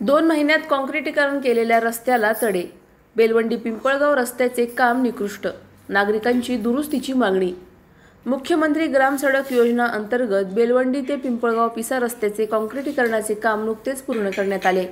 2 महिन्यात काँक्रिटीकरण केलेल्या रस्त्याला तडे. बेलवंडी पिंपळगाव रस्त्याचे काम निकृष्ट. नागरिकांची दुरुस्तीची मागणी. मुख्यमंत्री ग्राम सडक योजना अंतर्गत बेलवंडी ते पिंपळगाव पिसा रस्त्याचे काँक्रिटीकरणाचे काम नुकतेच पूर्ण करण्यात आले.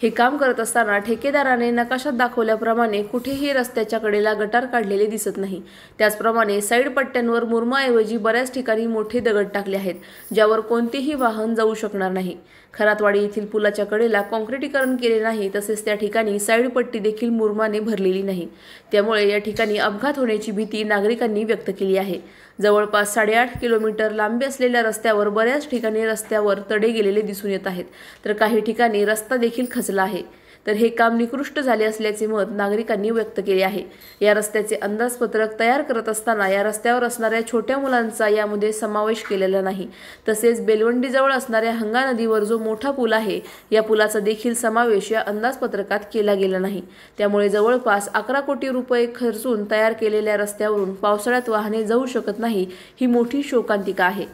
हे काम करत असताना ठेकेदाराने नकाशात दाखवल्याप्रमाणे कुठेही रस्त्याच्या कडेला गटार काढलेले दिसत नाही. त्याचप्रमाणे साईड पट्ट्यांवर मुरमाऐवजी बऱ्याच ठिकाणी मोठे दगड टाकले आहेत, ज्यावर कोणतेही वाहन जाऊ शकणार नाही. खरातवाडी येथील पुलाच्या कडेला काँक्रिटीकरण केले नाही, तसेच त्या ठिकाणी साईड पट्टी देखील मुरमाने भरलेली नाही. त्यामुळे या ठिकाणी अपघात होण्याची भीती नागरिकांनी व्यक्त केली आहे. जवळपास 8.5 किलोमीटर लांबी असलेल्या रस्त्यावर बऱ्याच ठिकाणी रस्त्यावर तडे गेलेले दिसून येत आहेत, तर काही ठिकाणी रस्ता देखील खचला आहे. तर हे काम निकृष्ट झाले असल्याचे मत नागरिकांनी व्यक्त केले आहे. या रस्त्याचे अंदाजपत्रक तयार करत असताना या रस्त्यावर असणाऱ्या छोट्या मुलांचा यामध्ये समावेश केलेला नाही. तसेच बेलवंडीजवळ असणाऱ्या हंगा नदीवर जो मोठा पूल आहे, या पुलाचा देखील समावेश या अंदाजपत्रकात केला गेला नाही. त्यामुळे जवळपास 11 कोटी रुपये खर्चून तयार केलेल्या रस्त्यावरून पावसाळ्यात वाहने जाऊ शकत नाही, ही मोठी शोकांतिका आहे.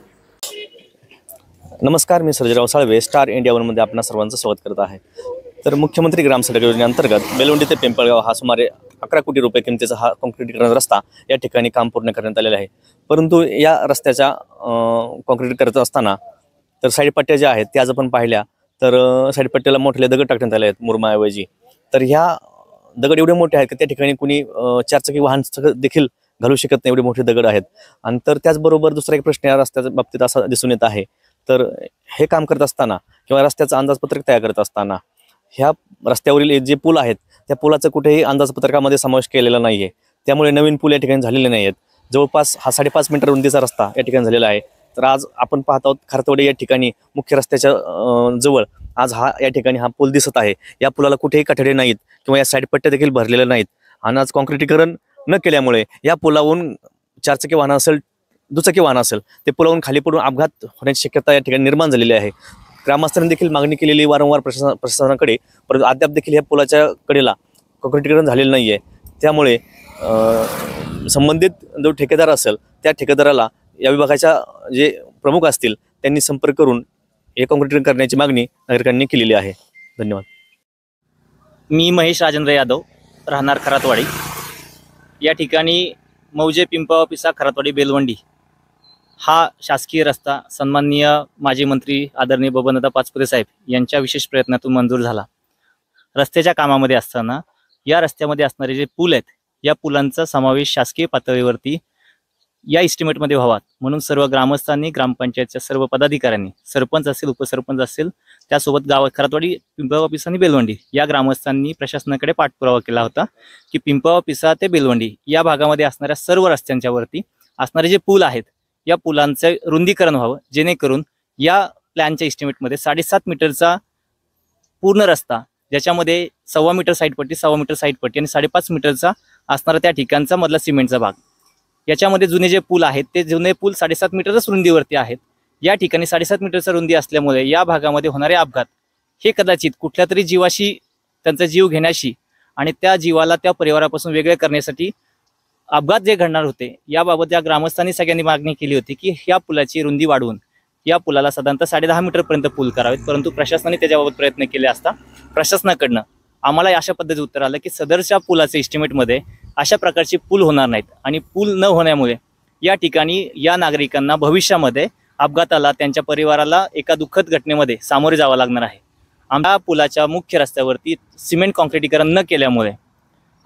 नमस्कार, मी सर्जेराव साळवे, स्टार इंडिया वनमध्ये आपणा सर्वांचं स्वागत करत आहे. तर मुख्यमंत्री ग्राम सडक योजनेअंतर्गत बेलवंडी ते पिंपळगाव हा सुमारे 11 कोटी रुपये किमतीचा हा काँक्रिटीकरण रस्ता या ठिकाणी काम पूर्ण करण्यात आलेला आहे. परंतु या रस्त्याच्या काँक्रीट करत असताना तर साईडपट्ट्या ज्या आहेत त्या जर आपण पाहिल्या तर साईडपट्ट्याला मोठे दगड टाकण्यात आले आहेत मुरमाऐवजी. तर ह्या दगड एवढे मोठे आहेत की त्या ठिकाणी कुणी 4 चाकी वाहन देखील घालू शकत नाही, एवढे मोठे दगड आहेत. आणि तर त्याचबरोबर दुसरा एक प्रश्न या रस्त्याच्या बाबतीत असा दिसून येत आहे, तर हे काम करत असताना किंवा रस्त्याचं अंदाजपत्रक तयार करत असताना ह्या रस्त्यावरील जे पूल आहेत त्या पुलाचं कुठेही अंदाजपत्रकामध्ये समावेश केलेला नाही आहे. त्यामुळे नवीन पूल या ठिकाणी झालेले नाही आहेत. जवळपास हा 5.5 मीटर रुंदीचा रस्ता या ठिकाणी झालेला आहे. तर आज आपण पाहत आहोत खरातवाडी या ठिकाणी मुख्य रस्त्याच्या जवळ आज या ठिकाणी हा पूल दिसत आहे. या पुलाला कुठेही कठडे नाहीत किंवा या साईडपट्ट्या देखील भरलेल्या नाहीत. आणि आज काँक्रिटीकरण न केल्यामुळे या पुलावरून 4 चाकी वाहन असेल, दुचाकी वाहन असेल, ते पुलावरून खाली पडून अपघात होण्याची शक्यता या ठिकाणी निर्माण झालेली आहे. ग्रामस्थांनी देखील मागणी केलेली वारंवार प्रशासनाकडे, परंतु अद्याप देखील या पुलाच्या कडेला काँक्रिटीकरण झालेलं नाही आहे. त्यामुळे संबंधित जो ठेकेदार असेल त्या ठेकेदाराला या विभागाच्या जे प्रमुख असतील त्यांनी संपर्क करून हे काँक्रिटीकरण करण्याची मागणी नागरिकांनी केलेली आहे. धन्यवाद. मी महेश राजेंद्र यादव, राहणार खरातवाडी. या ठिकाणी मौजे पिंपळगाव पिसा खरातवाडी बेलवंडी हा शासकीय रस्ता सन्माननीय माजी मंत्री आदरणीय बबनदादा पाचपुते साहेब यांच्या विशेष प्रयत्नातून मंजूर झाला. रस्त्याच्या कामामध्ये असताना या रस्त्यामध्ये असणारे जे पूल आहेत, या पुलांचा समावेश शासकीय पातळीवरती या इस्टिमेटमध्ये व्हावा म्हणून सर्व ग्रामस्थांनी, ग्रामपंचायतच्या सर्व पदाधिकाऱ्यांनी, सरपंच असेल, उपसरपंच असेल, त्यासोबत खरातवाडी पिंपळगाव पिसा आणि बेलवंडी या ग्रामस्थांनी प्रशासनाकडे पाठपुरावा केला होता की पिंपळगाव पिसा ते बेलवंडी या भागामध्ये असणाऱ्या सर्व रस्त्यांच्या वरती असणारे जे पूल आहेत या पुलांचं रुंदीकरण व्हावं, जेणेकरून या प्लॅनच्या इस्टिमेटमध्ये 7.5 मीटरचा पूर्ण रस्ता, ज्याच्यामध्ये 1.25 मीटर साईडपट्टी, 1.25 मीटर साईडपट्टी आणि 5.5 मीटरचा असणारा त्या ठिकाणचा मधला सिमेंटचा भाग, याच्यामध्ये जुने जे पूल आहेत ते जुने पूल 7.5 मीटरच रुंदीवरती आहेत. या ठिकाणी 7.5 मीटरचा रुंदी असल्यामुळे या भागामध्ये होणारे अपघात हे कदाचित कुठल्या तरी जीवाशी, त्यांचा जीव घेण्याशी आणि त्या जीवाला त्या परिवारापासून वेगळे करण्यासाठी अपघात जे घडणार होते, याबाबत या ग्रामस्थांनी सगळ्यांनी मागणी केली होती की या पुलाची रुंदी वाढवून या पुलाला साधारणतः 10.5 मीटरपर्यंत पूल करावेत. परंतु प्रशासनाने त्याच्याबाबत प्रयत्न केले असता प्रशासनाकडनं आम्हाला अशा पद्धतीचं उत्तर आलं की सदरच्या पुलाच्या इस्टिमेटमध्ये अशा प्रकारचे पूल होणार नाहीत आणि पूल न होण्यामुळे या ठिकाणी या नागरिकांना भविष्यामध्ये अपघाताला, त्यांच्या परिवाराला एका दुःखद घटनेमध्ये सामोरे जावं लागणार आहे. आमच्या पुलाच्या मुख्य रस्त्यावरती सिमेंट काँक्रिटीकरण न केल्यामुळे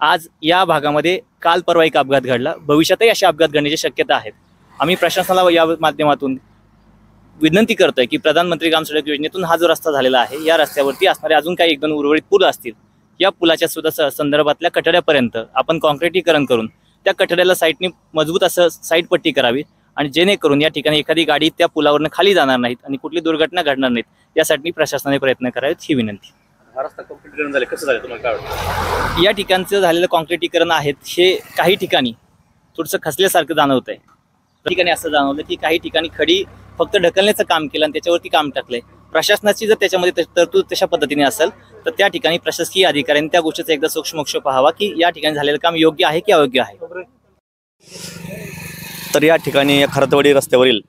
आज या भागामध्ये काल परवा एक अपघात घडला. भविष्यातही असे अपघात घडण्याची शक्यता आहेत. आम्ही प्रशासनाला या माध्यमातून विनंती करतोय की प्रधानमंत्री ग्राम सडक योजनेतून हा जो रस्ता झालेला आहे, या रस्त्यावरती असणारे अजून काही 1-2 उर्वरित पूल असतील, या पुलाच्या सुद्धा संदर्भातल्या कठड्यापर्यंत आपण काँक्रिटीकरण करून त्या कठड्याला साईडनी मजबूत असं साईडपट्टी करावी आणि जेणेकरून या ठिकाणी एखादी गाडी त्या पुलावरनं खाली जाणार नाहीत आणि कुठली दुर्घटना घडणार नाहीत, यासाठी प्रशासनाने प्रयत्न करावेत, ही विनंती. हा रस्ता काँक्रिटीकरण झाले कसं झालं तुम्हाला काय वाटतं? या ठिकाणचं झालेलं काँक्रिटीकरण आहेत हे काही ठिकाणी थोडंसं खचल्यासारखं जाणवत आहे. ठिकाणी असं जाणवलं की काही ठिकाणी खडी फक्त ढकलण्याचं काम केलं आणि त्याच्यावरती काम टाकलंय. प्रशासनाची जर त्याच्यामध्ये तरतूद तशा पद्धतीने असेल तर त्या ठिकाणी प्रशासकीय अधिकाऱ्यांनी त्या गोष्टीचा एकदा सूक्ष्म पाहावा की या ठिकाणी झालेलं काम योग्य आहे की अयोग्य आहे. तर या ठिकाणी या खरातवाडी रस्त्यावरील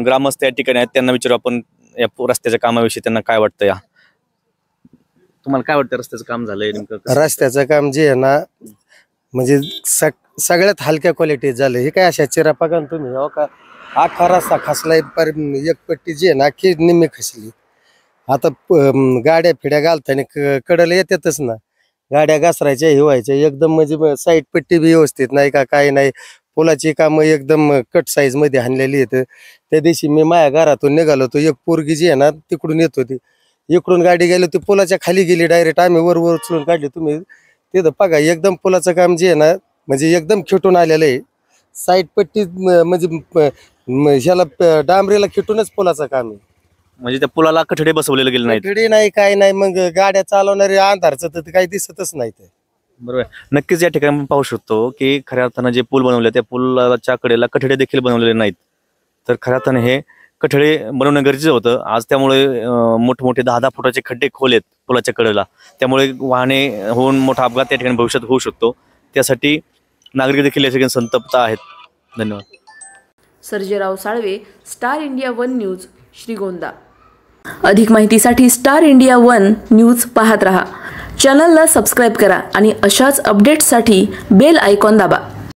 ग्रामस्थ या ठिकाणी आहेत, त्यांना विचारू आपण या रस्त्याच्या कामाविषयी त्यांना काय वाटतं. तुम्हाला काय वाटतं रस्त्याचं काम झालंय नेमकं कसं? रस्त्याचं काम जे आहे ना म्हणजे सगळ्यात हलक्या क्वालिटीत झालं. हे काय अशा चिरापा का तुम्ही हो का अख्खा रस्ता खसलाय पर एक पट्टी जी आहे ना अख्खी निम्मी खसली. आता गाड्या फिड्या घालताना कडला येतातच ना, गाड्या घसरायच्या हे व्हायच्या एकदम म्हणजे साईड पट्टी बी व्यवस्थित नाही का काही नाही. पुलाची कामं एकदम कट साईज मध्ये आणलेली आहेत. त्या दिवशी मी माझ्या घरातून निघालो होतो, एक पोरगी जी आहे ना तिकडून येत होती, इकडून गाडी गेली होती पुलाच्या खाली गेली डायरेक्ट. आम्ही वर उचलून काढली. तुम्ही तिथं बघा एकदम पुलाचं काम जे आहे ना म्हणजे एकदम खिटून आलेलं आहे. साईड पट्टी म्हणजे ह्याला डांबरीला खिटूनच पुलाचं काम आहे. म्हणजे त्या पुलाला कठडे बसवलेले गेले नाहीत. कठडी नाही काय नाही, मग गाड्या चालवणारे अंधारचं तर काही दिसतच नाही. ते बरोबर. नक्कीच या ठिकाणी आपण पाहू शकतो की खऱ्या अर्थानं जे पूल बनवले त्या पुलाच्या कडेला कठडे देखील बनवलेले नाहीत. तर खऱ्या अर्थानं हे कठडे बनवणं गरजेचं होतं. आज त्यामुळे मोठमोठे 10-10 फुटाचे खड्डे खोल आहेत पुलाच्या कडेला. त्यामुळे वाहने होऊन मोठा अपघात त्या ठिकाणी भविष्यात होऊ शकतो. त्यासाठी नागरिक देखील या ठिकाणी संतप्त आहेत. धन्यवाद. Sarjerao Salve, star India 1 news, Shrigonda. अधिक माहितीसाठी स्टार इंडिया 1 न्यूज पाहत रहा. चॅनलला सबस्क्राईब करा आणि अशाच अपडेट्ससाठी बेल आयकॉन दाबा.